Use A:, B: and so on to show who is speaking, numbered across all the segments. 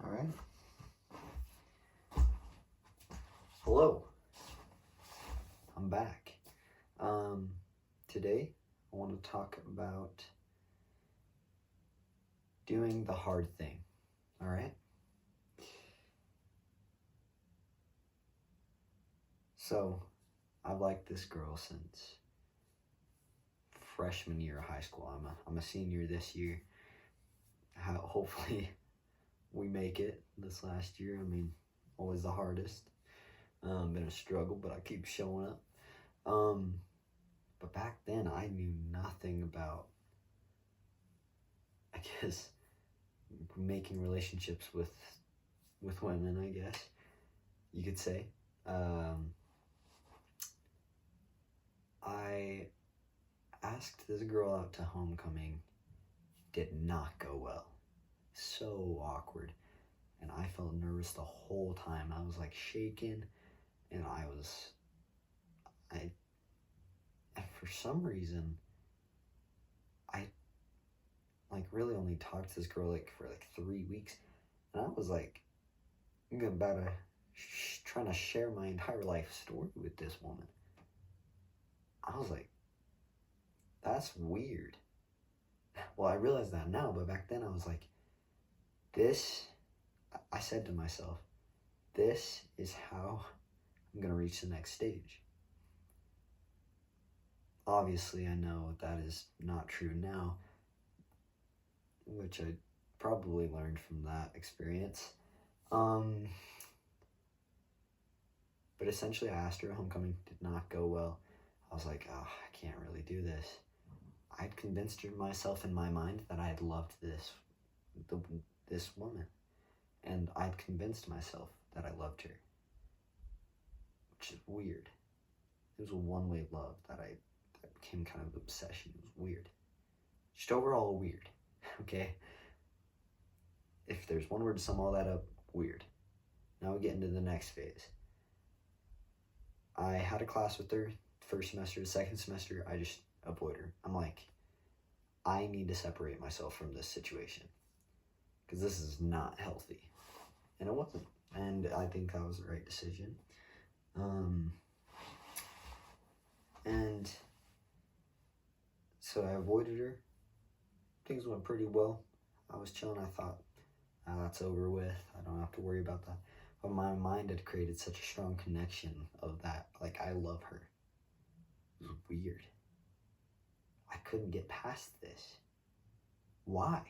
A: All right. Hello. I'm back. Today I want to talk about doing the hard thing. All right. So I've liked this girl since freshman year of high school. I'm a senior this year. Hopefully we make it this last year. I mean, always the hardest. Been a struggle, but I keep showing up. But back then I knew nothing about, I guess, making relationships with women, I guess you could say. I asked this girl out to homecoming. Did not go well. So awkward. And I felt nervous the whole time. I was like shaking, and for some reason, I like really only talked to this girl for 3 weeks, and I was like about to trying to share my entire life story with this woman. I was like, that's weird. Well, I realize that now, but back then I was like, I said to myself, this is how I'm gonna reach the next stage. Obviously, I know that is not true now, which I probably learned from that experience. But essentially, I asked her at homecoming, did not go well. I was like, oh, I can't really do this. I'd convinced myself in my mind that I had loved this woman, and I'd convinced myself that I loved her, which is weird. It was a one-way love that became kind of an obsession. It was weird. Just overall weird, okay? If there's one word to sum all that up, weird. Now we get into the next phase. I had a class with her first semester. The second semester, I just avoid her. I'm like, I need to separate myself from this situation because this is not healthy. And it wasn't. And I think that was the right decision. And so I avoided her. Things went pretty well. I was chilling. I thought, that's over with. I don't have to worry about that. But my mind had created such a strong connection of that. Like, I love her. It was weird. I couldn't get past this. Why?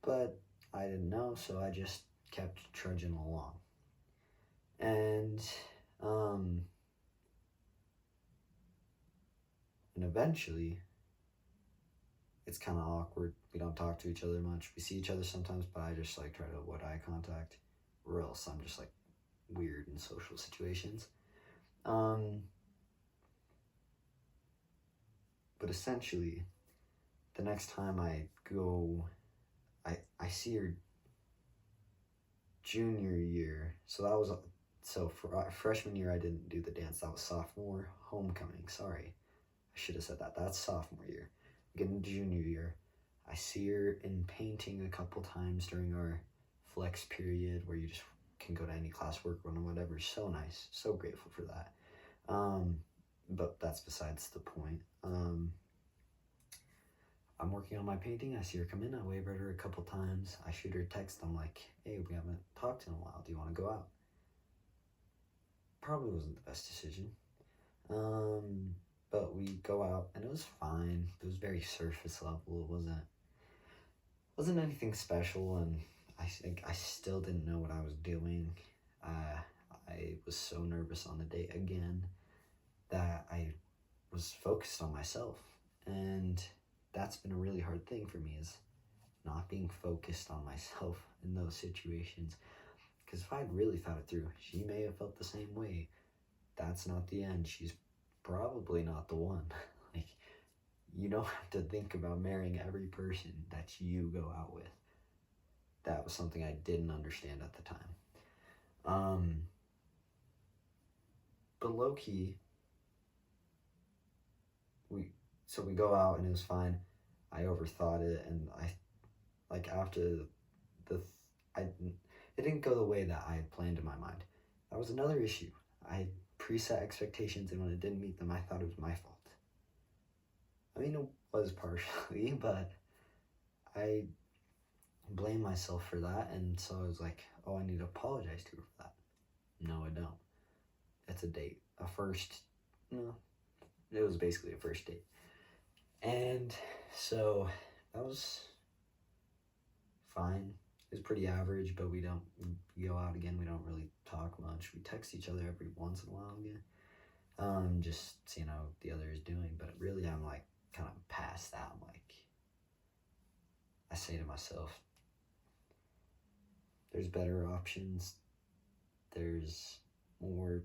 A: But I didn't know, so I just kept trudging along. And eventually, it's kind of awkward. We don't talk to each other much. We see each other sometimes, but I just try to avoid eye contact, or else I'm just weird in social situations. But essentially, the next time I go, I see her junior year. So for freshman year, I didn't do the dance. That was sophomore homecoming. Sorry, I should have said that. That's sophomore year. Getting junior year, I see her in painting a couple times during our flex period where you just can go to any class, work on whatever. So nice. So grateful for that. But that's besides the point. I'm working on my painting. I see her come in. I wave at her a couple times. I shoot her a text. I'm like, hey, we haven't talked in a while. Do you want to go out? Probably wasn't the best decision. But we go out, and it was fine. It was very surface level. It wasn't anything special, and I think I still didn't know what I was doing. I was so nervous on the date again that I was focused on myself, and that's been a really hard thing for me, is not being focused on myself in those situations. Because if I'd really thought it through, she may have felt the same way. That's not the end. She's probably not the one. You don't have to think about marrying every person that you go out with. That was something I didn't understand at the time. But low-key, we go out and it was fine. I overthought it, and after I it didn't go the way that I had planned in my mind. That was another issue. I preset expectations, and when it didn't meet them, I thought it was my fault. I mean, it was partially, but I blame myself for that, and so I was like, oh, I need to apologize to her for that. No, I don't. It's a date. A first, no, it was basically a first date. And so that was fine. It was pretty average, but we go out again. We don't really talk much. We text each other every once in a while again. Just seeing how the other is doing. But really, I'm like kind of past that. I'm like, I say to myself, there's better options. There's more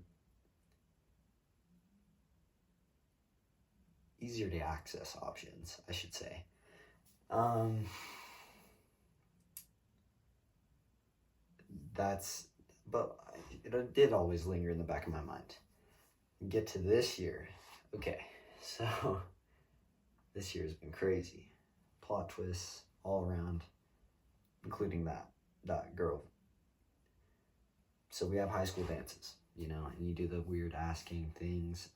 A: easier to access options, I should say. But it did always linger in the back of my mind. Get to this year. Okay, so this year has been crazy. Plot twists all around, including that girl. So we have high school dances, and you do the weird asking things.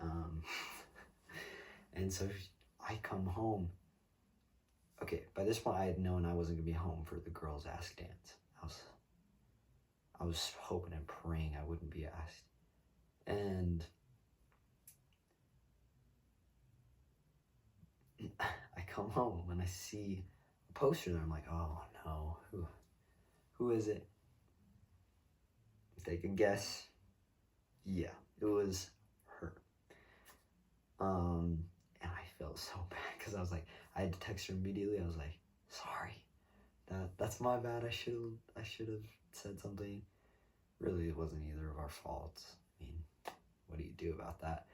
A: And so I come home. Okay, by this point I had known I wasn't gonna be home for the girls' ask dance. I was hoping and praying I wouldn't be asked. And I come home and I see a poster there. I'm like, oh no, who is it? If they can guess, yeah, it was her. And I felt so bad because I was like, I had to text her immediately. I was like, sorry, that's my bad. I should have said something. Really, it wasn't either of our faults. I mean, what do you do about that?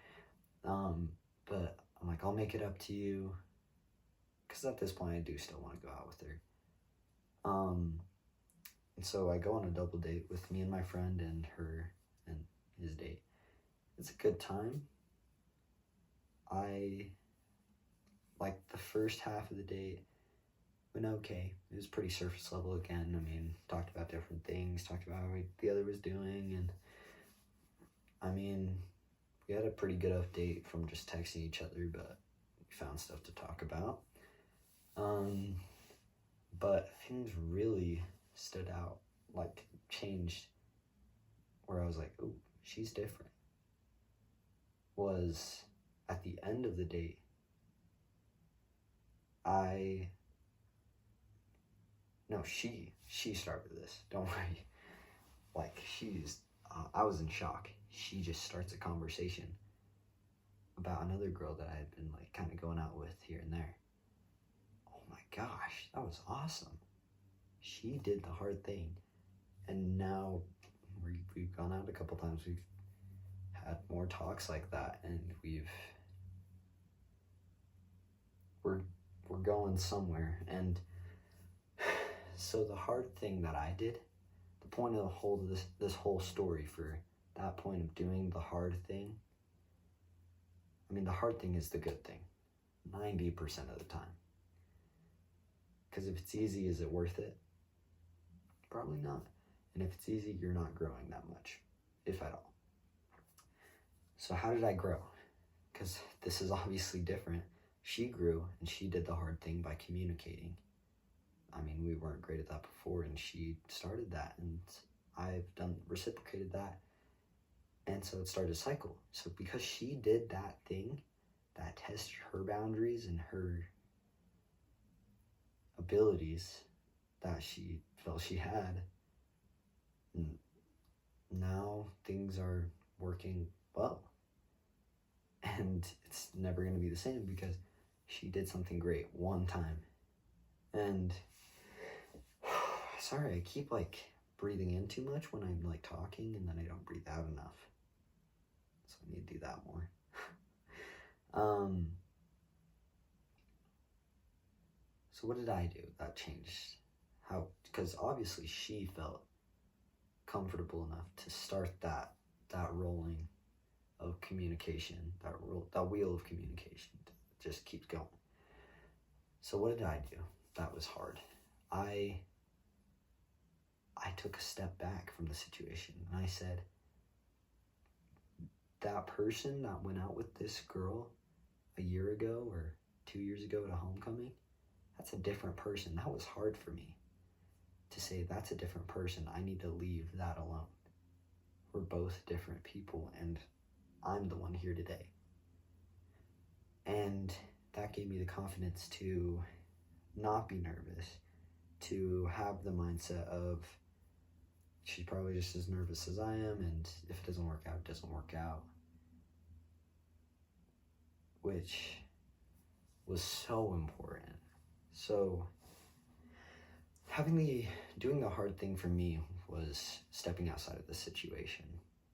A: But I'm like, I'll make it up to you, because at this point I do still want to go out with her. And so I go on a double date with me and my friend and her and his date. It's a good time. I like the first half of the date went okay. It was pretty surface level again. I mean, talked about different things, talked about how the other was doing, and I mean, we had a pretty good update from just texting each other, but we found stuff to talk about. But things really stood out, like changed, where I was like, oh, she's different. Was at the end of the date, she started this, don't worry. Like, I was in shock. She just starts a conversation about another girl that I had been like kind of going out with here and there. Oh my gosh, that was awesome. She did the hard thing. And now we've gone out a couple times. We've had more talks like that, and we're going somewhere. And so the hard thing that I did, the point of this whole story, for that point of doing the hard thing, I mean, the hard thing is the good thing 90% of the time. Because if it's easy, is it worth it? Probably not. And if it's easy, you're not growing that much, if at all. So how did I grow? Because this is obviously different. She grew, and she did the hard thing by communicating. I mean, we weren't great at that before, and she started that, and I've reciprocated that. And so it started a cycle. So because she did that thing that tested her boundaries and her abilities that she felt she had, now things are working well. And it's never going to be the same because she did something great one time. And sorry, I keep like breathing in too much when I'm like talking, and then I don't breathe out enough. So I need to do that more. So what did I do that changed? How? Because obviously she felt comfortable enough to start that rolling of communication, that wheel of communication just keeps going. So what did I do? That was hard. I I took a step back from the situation and I said, that person that went out with this girl a year ago or 2 years ago at a homecoming, that's a different person. That was hard for me to say, that's a different person. I need to leave that alone. We're both different people and I'm the one here today. And that gave me the confidence to not be nervous, to have the mindset of, she's probably just as nervous as I am, and if it doesn't work out, it doesn't work out. Which was so important. So doing the hard thing for me was stepping outside of the situation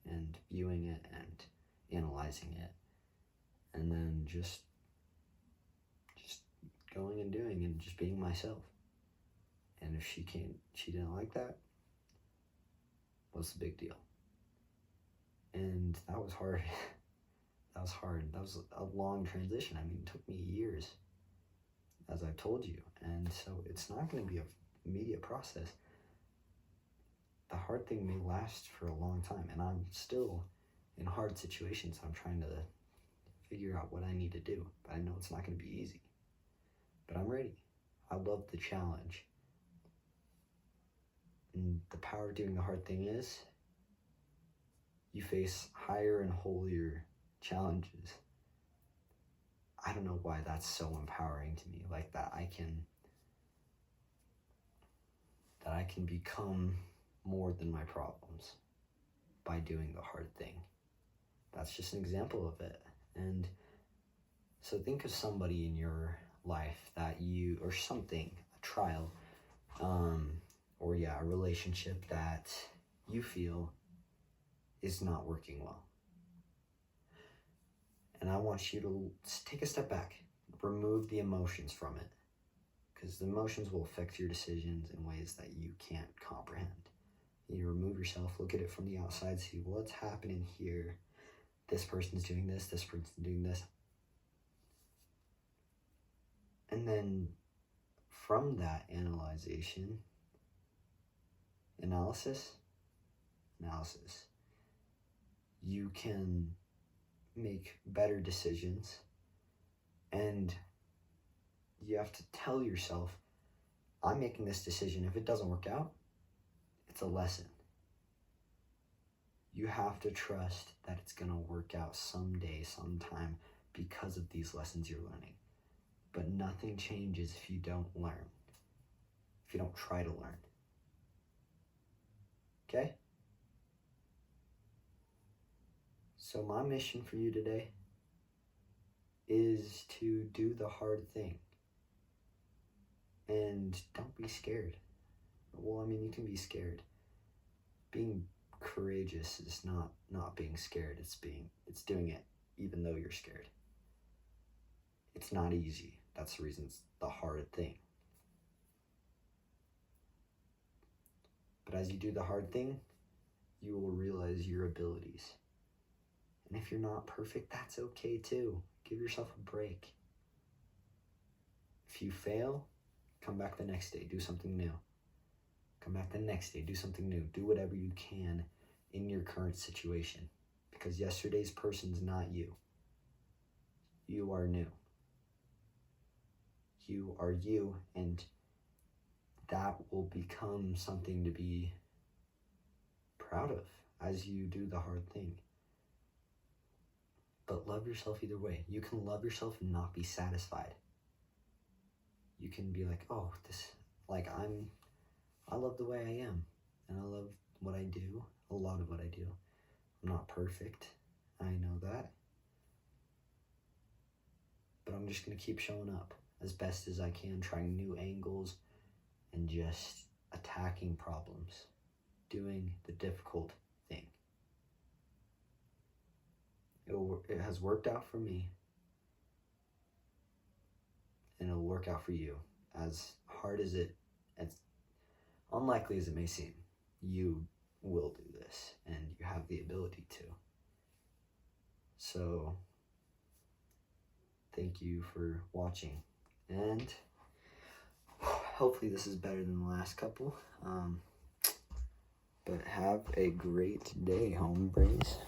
A: and viewing it and analyzing it, and then just going and doing and just being myself. And if she didn't like that, what's the big deal? And that was hard. That was hard. That was a long transition. I mean, it took me years, as I've told you. And so it's not going to be an immediate process. The hard thing may last for a long time. And I'm still in hard situations. I'm trying to figure out what I need to do. But I know it's not going to be easy. But I'm ready. I love the challenge. And the power of doing the hard thing is you face higher and holier challenges. I don't know why that's so empowering to me, like that I can become more than my problems by doing the hard thing. That's just an example of it. And so think of somebody in your life that or something, a trial, or a relationship that you feel is not working well. And I want you to take a step back, remove the emotions from it, because the emotions will affect your decisions in ways that you can't comprehend. You remove yourself, look at it from the outside, see what's happening here. This person's doing this person's doing this. And then from that analysis, you can make better decisions, and you have to tell yourself, I'm making this decision. If it doesn't work out, it's a lesson. You have to trust that it's going to work out someday, sometime, because of these lessons you're learning. But nothing changes if you don't learn, if you don't try to learn. Okay? So my mission for you today is to do the hard thing. And don't be scared. Well, I mean, you can be scared. Being courageous is not being scared. It's doing it even though you're scared. It's not easy. That's the reason it's the hard thing. But as you do the hard thing, you will realize your abilities. And if you're not perfect, that's okay too. Give yourself a break. If you fail, come back the next day, do something new. Come back the next day, do something new. Do whatever you can in your current situation. Because yesterday's person's not you. You are new. You are you, and that will become something to be proud of as you do the hard thing. But love yourself either way. You can love yourself and not be satisfied. You can be like, I love the way I am, and I love what I do, a lot of what I do. I'm not perfect, I know that. But I'm just going to keep showing up as best as I can, trying new angles, and just attacking problems, doing the difficult thing. It has worked out for me, and it'll work out for you. As hard as unlikely as it may seem, you will do this, and you have the ability to. So, thank you for watching, and hopefully this is better than the last couple. But have a great day, hombres.